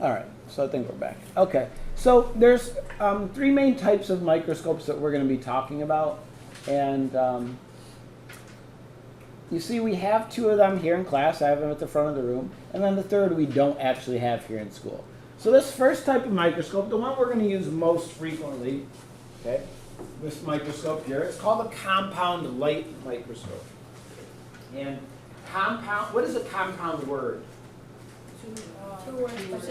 All right, so I think we're back. Okay, so there's three main types of microscopes that we're going to be talking about. And you see we have two of them here in class. I have them at the front of the room. And then the third we don't actually have here in school. So this first type of microscope, the one we're going to use most frequently, okay, this microscope here, it's called a compound light microscope. And compound, what is a compound word?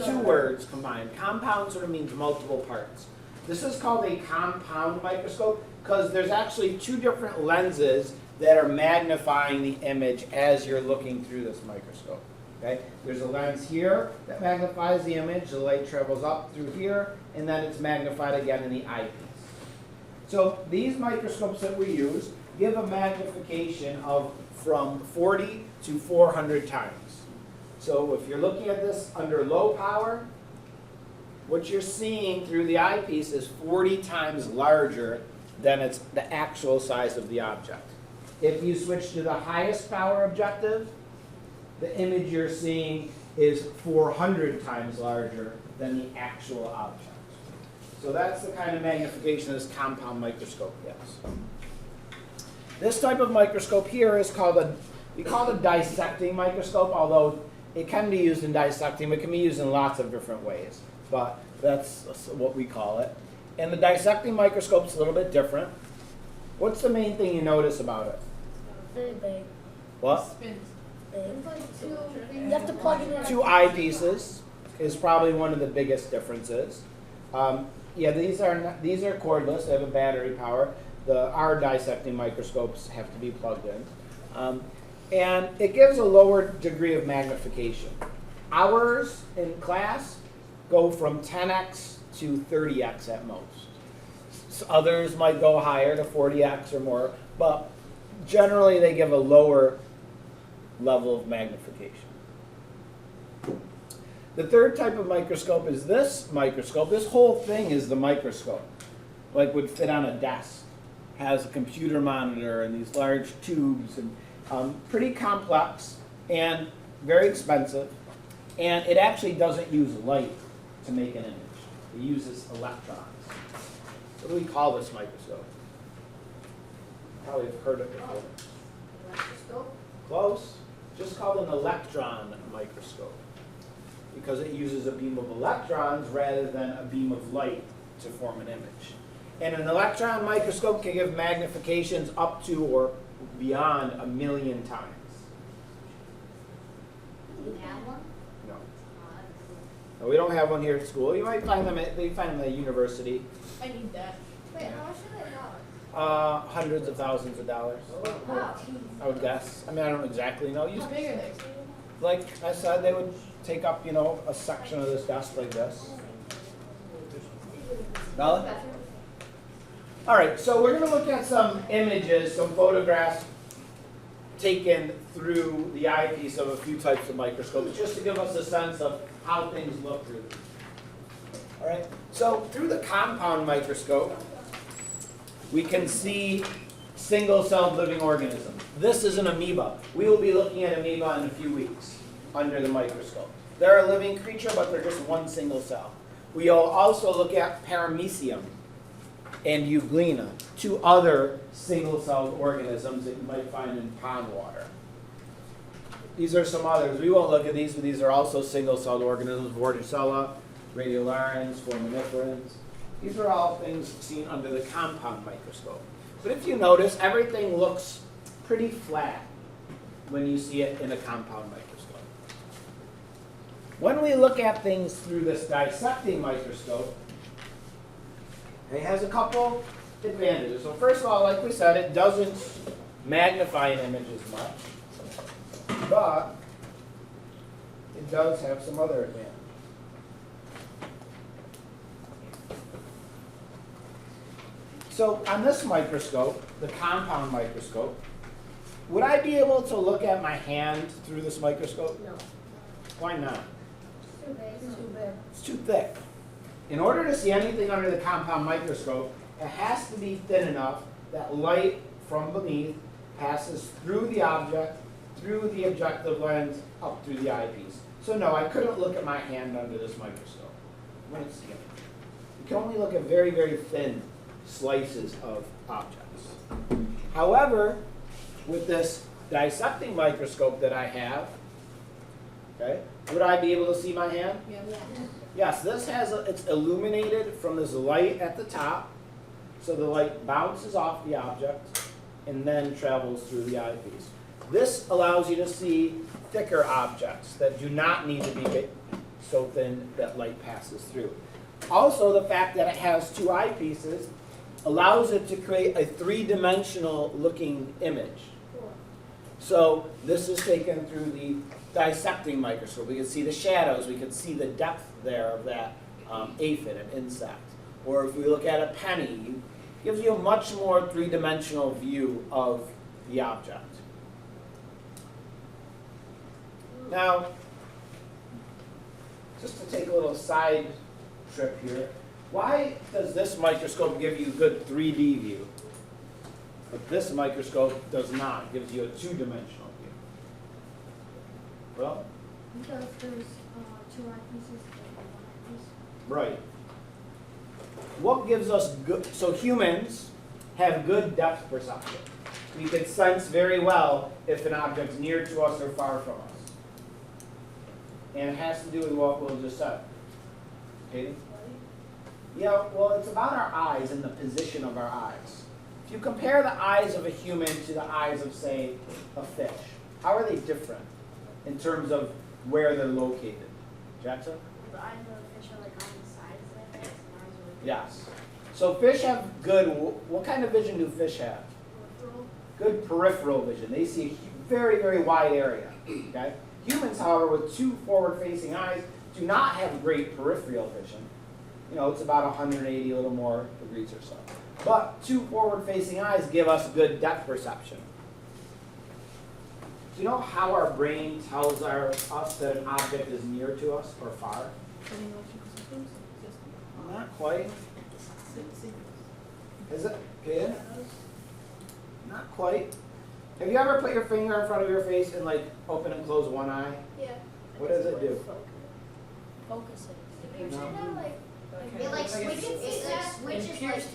Two words combined. Compound sort of means multiple parts. This is called a compound microscope because there's actually two different lenses that are magnifying the image as you're looking through this microscope. Okay? There's a lens here that magnifies the image. The light travels up through here, and then it's magnified again in the eyepiece. So these microscopes that we use give a magnification of from 40 to 400 times. So if you're looking at this under low power, what you're seeing through the eyepiece is 40 times larger than it's the actual size of the object. If you switch to the highest power objective, the image you're seeing is 400 times larger than the actual object. So that's the kind of magnification this compound microscope gives. This type of microscope here is called we call it a dissecting microscope, although it can be used in dissecting, but it can be used in lots of different ways. But that's what we call it. And the dissecting microscope is a little bit different. What's the main thing you notice about it? Very big. What? Big. You have to plug it in. Two eyepieces is probably one of the biggest differences. Yeah, these are cordless. They have a battery power. Our dissecting microscopes have to be plugged in. And it gives a lower degree of magnification. Ours in class go from 10x to 30x at most. So others might go higher to 40x or more, but generally they give a lower level of magnification. The third type of microscope is this microscope. This whole thing is the microscope, like would fit on a desk. Has a computer monitor and these large tubes, and pretty complex and very expensive. And it actually doesn't use light to make an image. It uses electrons. What do we call this microscope? Probably have heard it before. Microscope? Close. Just called an electron microscope because it uses a beam of electrons rather than a beam of light to form an image. And an electron microscope can give magnifications up to or beyond 1,000,000 times. Do you have one? No. No, we don't have one here at school. You might find them at a university. I need that. Wait, how much do they cost? Hundreds of thousands of dollars, Wow. I would guess. I mean, I don't exactly know. How big are they? Like I said, they would take up, a section of this desk like this. Valid? All right, so we're going to look at some images, some photographs taken through the eyepiece of a few types of microscopes, just to give us a sense of how things look through them. All right, so through the compound microscope, we can see single-celled living organisms. This is an amoeba. We will be looking at amoeba in a few weeks under the microscope. They're a living creature, but they're just one single cell. We'll also look at paramecium and euglena, two other single-celled organisms that you might find in pond water. These are some others. We won't look at these, but these are also single-celled organisms: Vorticella, Radiolarans, Foraminiferans. These are all things seen under the compound microscope. But if you notice, everything looks pretty flat when you see it in a compound microscope. When we look at things through this dissecting microscope, it has a couple advantages. So first of all, like we said, it doesn't magnify an image as much, but it does have some other advantages. So on this microscope, the compound microscope, would I be able to look at my hand through this microscope? No. Why not? It's too big. It's too big. It's too thick. In order to see anything under the compound microscope, it has to be thin enough that light from beneath passes through the object through the objective lens up through the eyepiece. So no, I couldn't look at my hand under this microscope. You wouldn't see it. You can only look at very, very thin slices of objects. However, with this dissecting microscope that I have, okay, would I be able to see my hand? Yeah. Yes, this has, it's illuminated from this light at the top, so the light bounces off the object and then travels through the eyepiece. This allows you to see thicker objects that do not need to be so thin that light passes through. Also, the fact that it has two eyepieces allows it to create a three-dimensional looking image. So this is taken through the dissecting microscope. We can see the shadows, we can see the depth there of that aphid, an insect. Or if we look at a penny, it gives you a much more three-dimensional view of the object. Now, just to take a little side trip here, why does this microscope give you a good 3D view? But this microscope does not. It gives you a two-dimensional view. Well? Because there's two eyepieces and one eyepiece. Right. What gives us good, so humans have good depth perception. We can sense very well if an object's near to us or far from us. And it has to do with what Will just said. Katie? Yeah, well, it's about our eyes and the position of our eyes. If you compare the eyes of a human to the eyes of, say, a fish, how are they different in terms of where they're located? Jackson? The eyes of the fish are like on the sides of their face, and ours are like Yes. So fish have good, what kind of vision do fish have? peripheral. Good peripheral vision. They see a very, very wide area. Okay? Humans, however, with two forward-facing eyes, do not have great peripheral vision. You know, it's about 180, a little more degrees or so. But two forward-facing eyes give us good depth perception. Do you know how our brain tells us that an object is near to us or far? Not quite. Is it? Okay. Not quite. Have you ever put your finger in front of your face and like open and close one eye? Yeah. What does it do? Focus it. It switches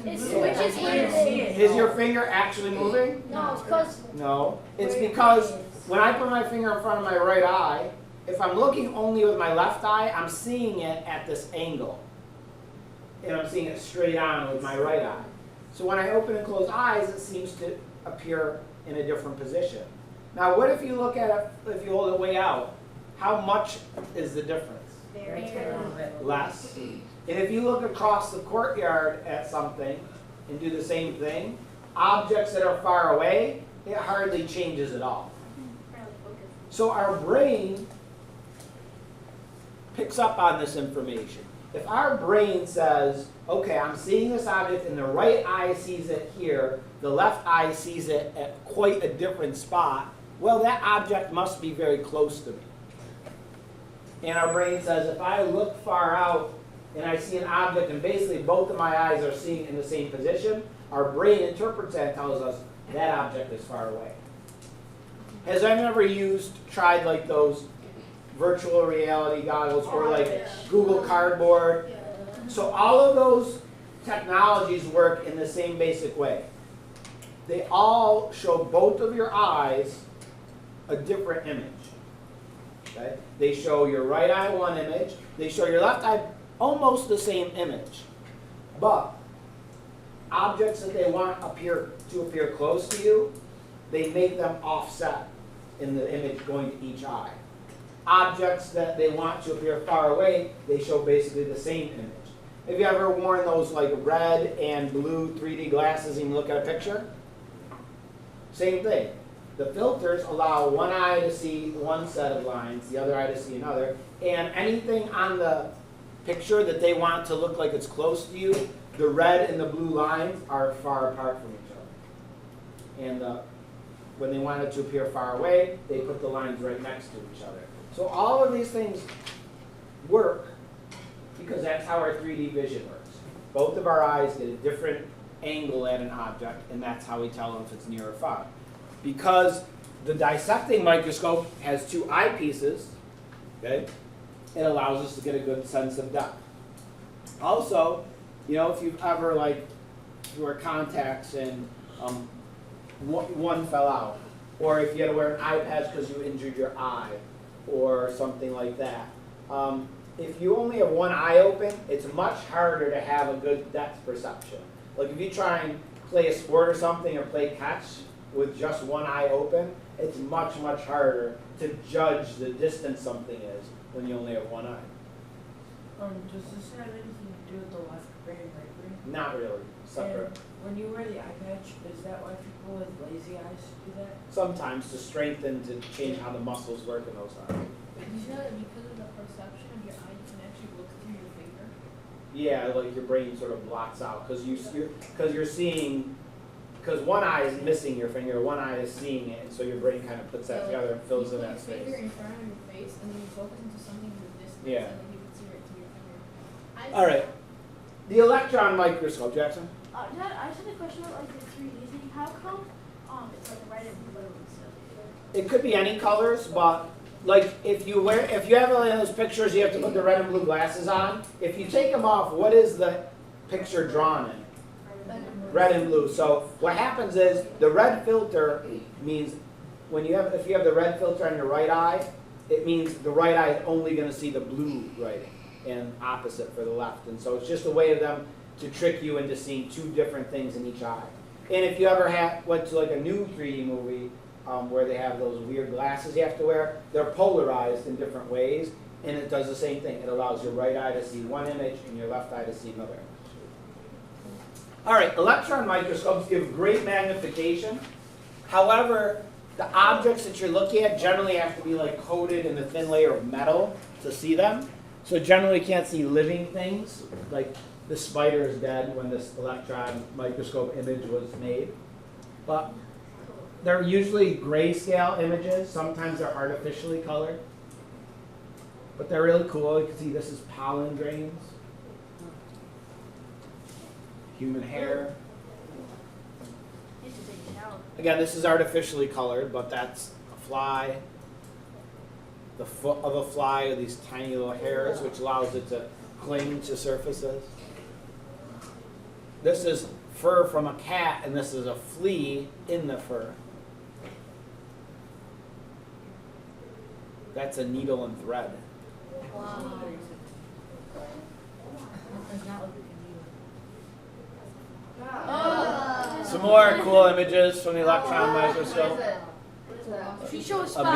It switches hands. Is your finger actually moving? No, it's because No. It's because when I put my finger in front of my right eye, if I'm looking only with my left eye, I'm seeing it at this angle. And I'm seeing it straight on with my right eye. So when I open and close eyes, it seems to appear in a different position. Now, what if you look at it, if you hold it way out? How much is the difference? Less. And if you look across the courtyard at something and do the same thing, objects that are far away, it hardly changes at all. Fairly focused. So our brain picks up on this information. If our brain says, okay, I'm seeing this object and the right eye sees it here, the left eye sees it at quite a different spot, well, that object must be very close to me. And our brain says, if I look far out and I see an object and basically both of my eyes are seeing it in the same position, our brain interprets that and tells us that object is far away. Has anyone ever tried like those virtual reality goggles or like Google Cardboard? So all of those technologies work in the same basic way. They all show both of your eyes a different image. Okay? They show your right eye one image, they show your left eye almost the same image. But objects that they want to appear close to you, they make them offset in the image going to each eye. Objects that they want to appear far away, they show basically the same image. Have you ever worn those like red and blue 3D glasses and you look at a picture? Same thing. The filters allow one eye to see one set of lines, the other eye to see another, and anything on the picture that they want to look like it's close to you, the red and the blue lines are far apart from each other. And when they want it to appear far away, they put the lines right next to each other. So all of these things work because that's how our 3D vision works. Both of our eyes get a different angle at an object, and that's how we tell them if it's near or far. Because The dissecting microscope has two eyepieces, okay? It allows us to get a good sense of depth. Also, you know, if you've ever you wear contacts and one fell out, or if you had to wear an eye patch because you injured your eye, or something like that. If you only have one eye open, it's much harder to have a good depth perception. Like if you try and play a sport or something or play catch with just one eye open, it's much, much harder to judge the distance something is when you only have one eye. Does this have anything to do with the left brain, right brain? Not really, separate. And when you wear the eye patch, is that why people with lazy eyes do that? Sometimes to strengthen, to change how the muscles work in those eyes. Did you know that because of the perception of your eye, you can actually look through your finger? Yeah, like your brain sort of blocks out because you're seeing, because one eye is missing your finger, one eye is seeing it, and so your brain kind of puts that together and fills in that You put your finger space. in front of your face, and then you focus into something in the distance, Yeah. and then you can see right through your finger. All right, the electron microscope, Jackson. Dad, I just had a question about the 3D thing. How come it's like red and blue and stuff? It could be any colors, but like if you have one of those pictures, you have to put the red and blue glasses on. If you take them off, what is the picture drawn in? Red and blue. So what happens is the red filter means if you have the red filter on your right eye, it means the right eye is only going to see the blue writing and opposite for the left. And so it's just a way of them to trick you into seeing two different things in each eye. And if you ever went to like a new 3D movie where they have those weird glasses you have to wear, they're polarized in different ways, and it does the same thing. It allows your right eye to see one image and your left eye to see another image. All right, electron microscopes give great magnification. However, the objects that you're looking at generally have to be like coated in a thin layer of metal to see them. So generally you can't see living things, like the spider is dead when this electron microscope image was made. But they're usually grayscale images. Sometimes they're artificially colored. But they're really cool. You can see this is pollen grains, human hair. It's a big shower. Again, this is artificially colored, but that's a fly. The foot of a fly are these tiny little hairs, which allows it to cling to surfaces. This is fur from a cat, and this is a flea in the fur. That's a needle and thread. Wow. Some more cool images from the electron microscope. She shows A bee,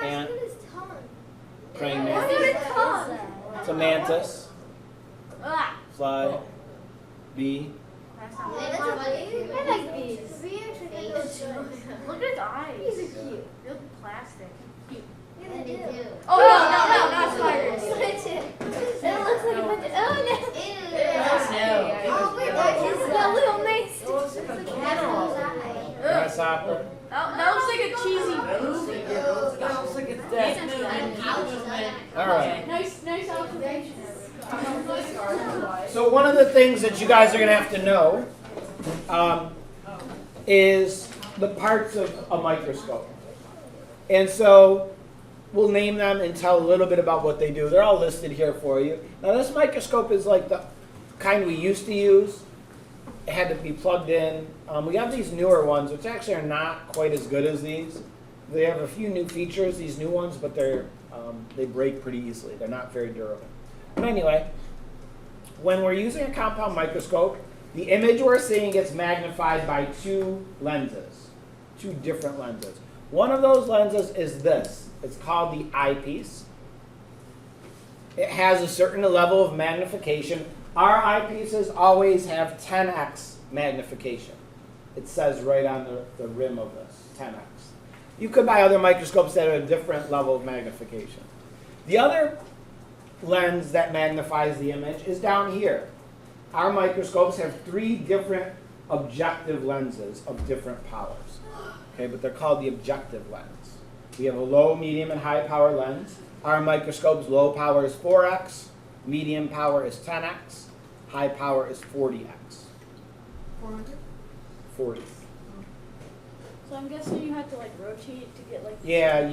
ant, Look at his tongue. praying Look mantis. at his tongue. It's a mantis, Ah! fly, bee. That's not That's a bee. I like bees. Bee actually Face. Look at his eyes. Bees are cute. They look plastic. Yeah, they do. Oh, no, not spiders. It looks like a bunch of, oh no. Oh wait, No. it's a little nice. It looks like a cantaloupe. Grasshopper. That looks like a cheesy It looks like it looks like it's dead. All right. Nice observation. So one of the things that you guys are going to have to know is the parts of a microscope. And so we'll name them and tell a little bit about what they do. They're all listed here for you. Now this microscope is like the kind we used to use. It had to be plugged in. We have these newer ones, which actually are not quite as good as these. They have a few new features, these new ones, but they break pretty easily. They're not very durable. But anyway, when we're using a compound microscope, the image we're seeing gets magnified by two lenses, two different lenses. One of those lenses is this. It's called the eyepiece. It has a certain level of magnification. Our eyepieces always have 10x magnification. It says right on the rim of this, 10x. You could buy other microscopes that have a different level of magnification. The other lens that magnifies the image is down here. Our microscopes have 3 different objective lenses of different powers. Okay, but they're called the objective lens. We have a low, medium, and high power lens. Our microscope's low power is 4x, medium power is 10x, high power is 40x. 400? 40. So I'm guessing you have to like rotate it to get like. Yeah,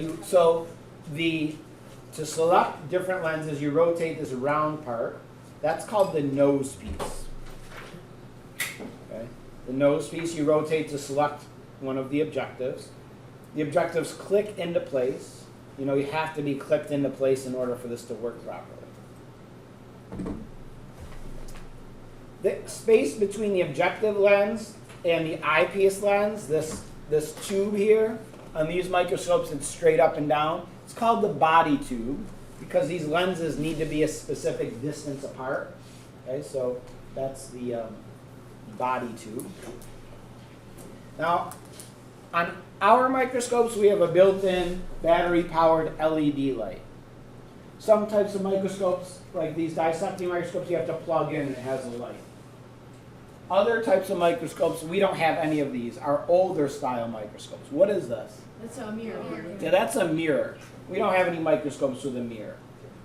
to select different lenses, you rotate this round part. That's called the nose piece. Okay? The nose piece you rotate to select one of the objectives. The objectives click into place. You know, you have to be clicked into place in order for this to work properly. The space between the objective lens and the eyepiece lens, this tube here, on these microscopes it's straight up and down. It's called the body tube because these lenses need to be a specific distance apart. Okay, so that's the body tube. Now, on our microscopes, we have a built-in battery-powered LED light. Some types of microscopes, like these dissecting microscopes, you have to plug in and it has a light. Other types of microscopes, we don't have any of these, are older style microscopes. What is this? That's a mirror. Yeah, that's a mirror. We don't have any microscopes with a mirror.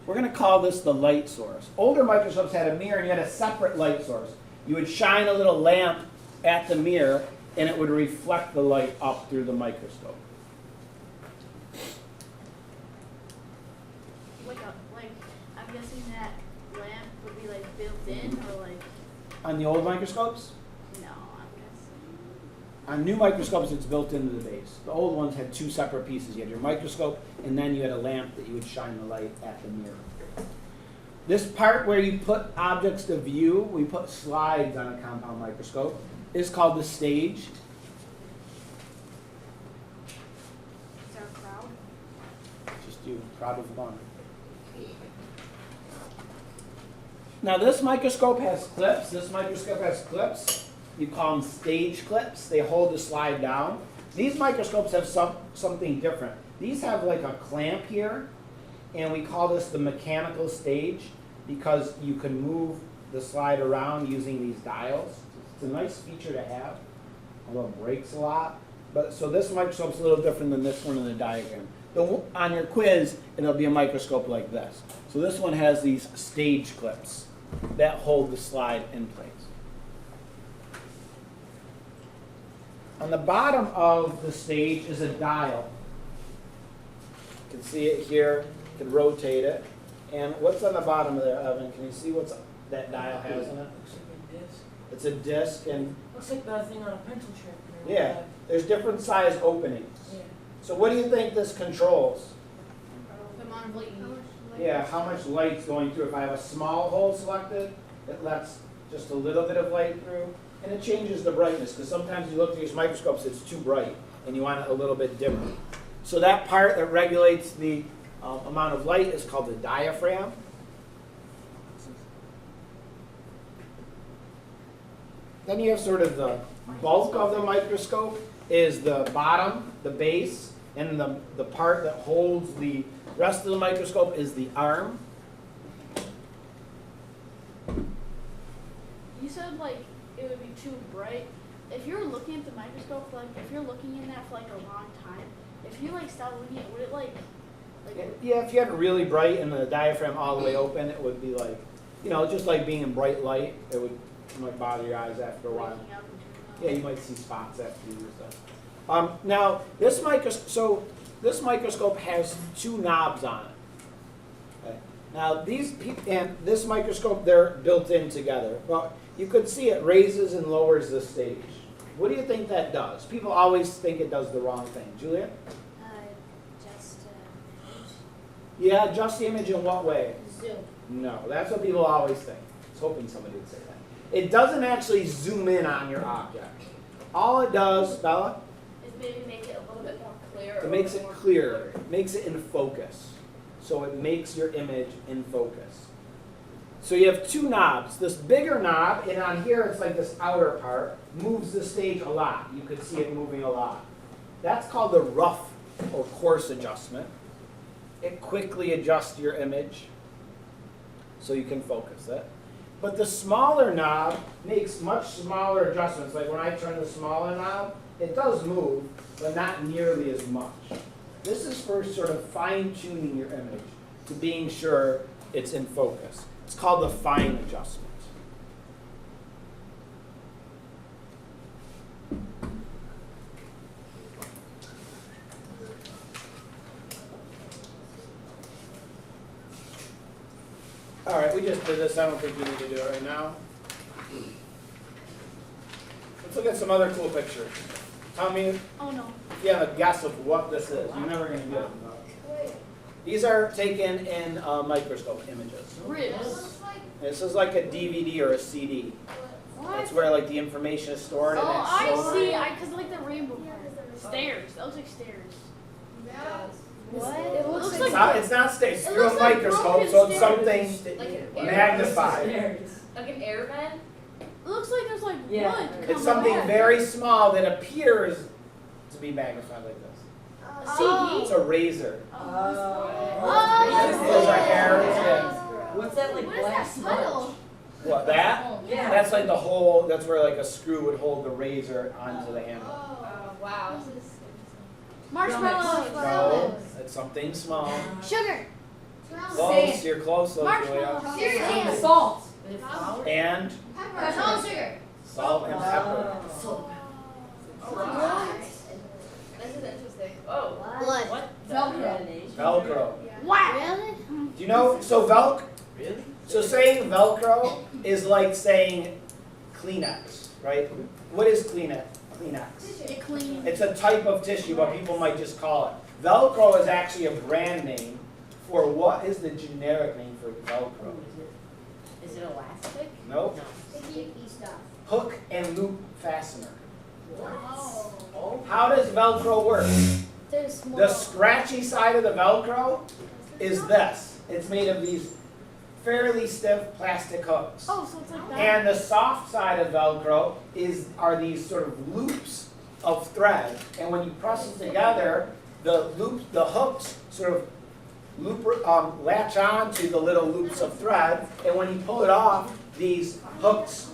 We're going to call this the light source. Older microscopes had a mirror and you had a separate light source. You would shine a little lamp at the mirror and it would reflect the light up through the microscope. Like I'm guessing that lamp would be like built in or like. On the old microscopes? No, I'm guessing. On new microscopes, it's built into the base. The old ones had two separate pieces. You had your microscope, and then you had a lamp that you would shine the light at the mirror. This part where you put objects to view, we put slides on a compound microscope, is called the stage. Is there a crowd? Just you, crowd of one. Now this microscope has clips. This microscope has clips. You call them stage clips. They hold the slide down. These microscopes have something different. These have like a clamp here, and we call this the mechanical stage because you can move the slide around using these dials. It's a nice feature to have, although it breaks a lot. But so this microscope's a little different than this one in the diagram. On your quiz, it'll be a microscope like this. So this one has these stage clips that hold the slide in place. On the bottom of the stage is a dial. You can see it here. You can rotate it. And what's on the bottom of there, Evan? Can you see what that dial has in it? Looks like a disc. It's a disc, and Looks like that thing on a pencil sharpener. yeah, there's different size openings. Yeah. So what do you think this controls? The amount of light you need. Yeah, how much light's going through. If I have a small hole selected, it lets just a little bit of light through. And it changes the brightness, because sometimes you look through these microscopes, it's too bright, and you want it a little bit dimmer. So that part that regulates the amount of light is called the diaphragm. Then you have sort of the bulk of the microscope is the bottom, the base, and the part that holds the rest of the microscope is the arm. You said like it would be too bright. If you're looking at the microscope, like if you're looking in that for like a long time, if you like stop looking at it, would it like Yeah, if you have it really bright and the diaphragm all the way open, it would be like, you know, just like being in bright light, it might bother your eyes after a while. waking up and turning on? Yeah, you might see spots after you use that. Now, this microscope has two knobs on it. Okay. Now, this microscope, they're built in together. Well, you could see it raises and lowers the stage. What do you think that does? People always think it does the wrong thing. Julia? Just Yeah, adjust the image in what way? zoom. No, that's what people always think. I was hoping somebody would say that. It doesn't actually zoom in on your object. All it does, Bella, Is maybe make it a little bit more clear. it makes it clearer. It makes it in focus. So it makes your image in focus. So you have two knobs. This bigger knob, and on here it's like this outer part, moves the stage a lot. You could see it moving a lot. That's called the rough or coarse adjustment. It quickly adjusts your image so you can focus it. But the smaller knob makes much smaller adjustments. Like when I turn the smaller knob, it does move, but not nearly as much. This is for sort of fine-tuning your image to being sure it's in focus. It's called the fine adjustment. All right, we just did this. I don't think we need to do it right now. Let's look at some other cool pictures. Tell me if Oh no. you have a guess of what this is. You're never going to get it. These are taken in microscope images. Ribs. This is like a DVD or a CD. That's where like the information is stored. Oh, And it's I stored. see. Cause like the rainbow part. Stairs. That looks like stairs. What? It looks It's like not, it's not stairs. It's It through a looks like microscope, broken so it's stairs. something Like an air magnified. Like an airbed? It looks like there's like Yeah. wood. It's coming something out. very small that appears to be magnified like this. CD. It's a razor. Oh. Those are hairs. Yeah. What's that like What is black that smudge? puddle? What, that? Yeah. That's like the hole, that's where like a screw would hold the razor onto the handle. Oh, wow. Marshmallows. No, it's something small. Sugar. Close, you're close though, Julia. Marshmallows. Cereal. Salt. And Salt sugar. salt and pepper. This is interesting. Oh. Blood. What? Velcro. Wow. Really? Do you know, so saying Velcro is like saying Kleenex, right? What is Kleenex? It clean. It's a type of tissue, but people might just call it. Velcro is actually a brand name for what is the generic name for Velcro? Is it elastic? Nope. Sticky stuff. Hook and loop fastener. Oh. How does Velcro work? They're small. The scratchy side of the Velcro is this. It's made of these fairly stiff plastic hooks. Oh, so it's like that. And the soft side of Velcro are these sort of loops of thread. And when you press them together, the hooks sort of latch on to the little loops of thread. And when you pull it off, these hooks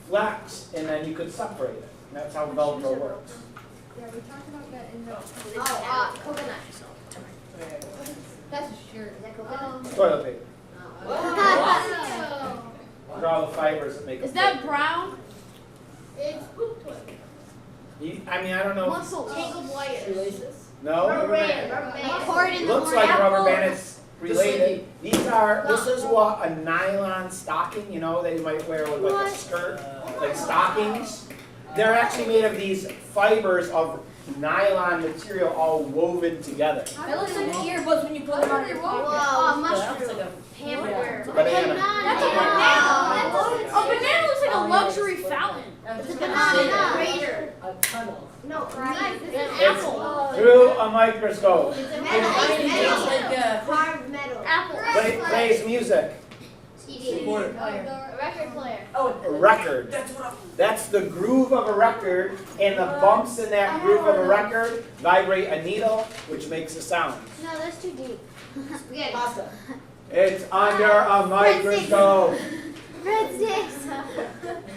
flex, and then you could separate it. And that's how Velcro works. Yeah, we talked about that in the. Coconut. That's a shirt. Is that coconut? Toilet paper. Oh. These are all the fibers that make Is a that paper. brown? It's poop toilet. I don't know. Muscle. Tangled wires. No, Rubber band. Rubber band. Cord in the looks morning. like rubber band. It's Just related. This is what a nylon stocking, you know, that you might wear with like a skirt, like stockings. They're actually made of these fibers of nylon material all woven together. It looks like earbuds when you put them on your pocket. Whoa, mushroom. hamburger. Banana. That's a banana. A banana looks like a luxury fountain. It's a banana. Raider. A tunnel. No, guys, this is An It's apple. through a microscope. It's a It's like Carved metal. Apple. Plays music. CD. a A record player. A record. That's the groove of a record, and the bumps in that groove of a record vibrate a needle, which makes a sound. No, that's too deep. Spaghetti. pasta. It's under a microscope. Breadsticks.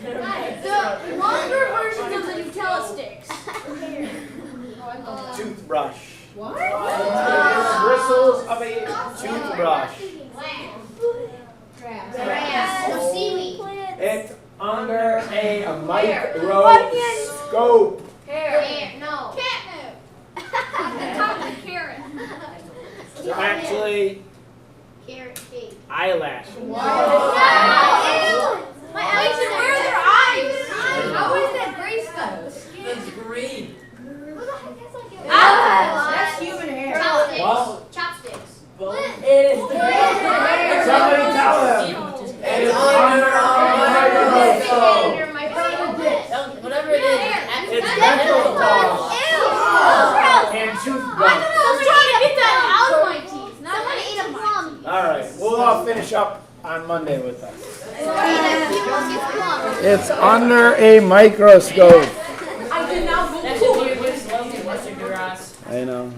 The longer versions of the Nutella sticks. Toothbrush. What? Bristles of a toothbrush. Grass. No, seaweed. It's under a microscope. Hair. No. Catnip. The top of the carrot. It's actually Carrot cake. eyelash. My eyes and where are their eyes? How is that gray stuff? That's green. Ah! That's human hair. Chopsticks. Well, Chopsticks. It is. somebody tell him. It's under a microscope. Whatever it is. It's dental floss and toothbrush. I was trying to get that out of my teeth. Not Someone my ate a plum. All right, we'll all finish up on Monday with us. Plum. It's under a microscope. I did not That should be a good slogan, Mr. Duras. I know.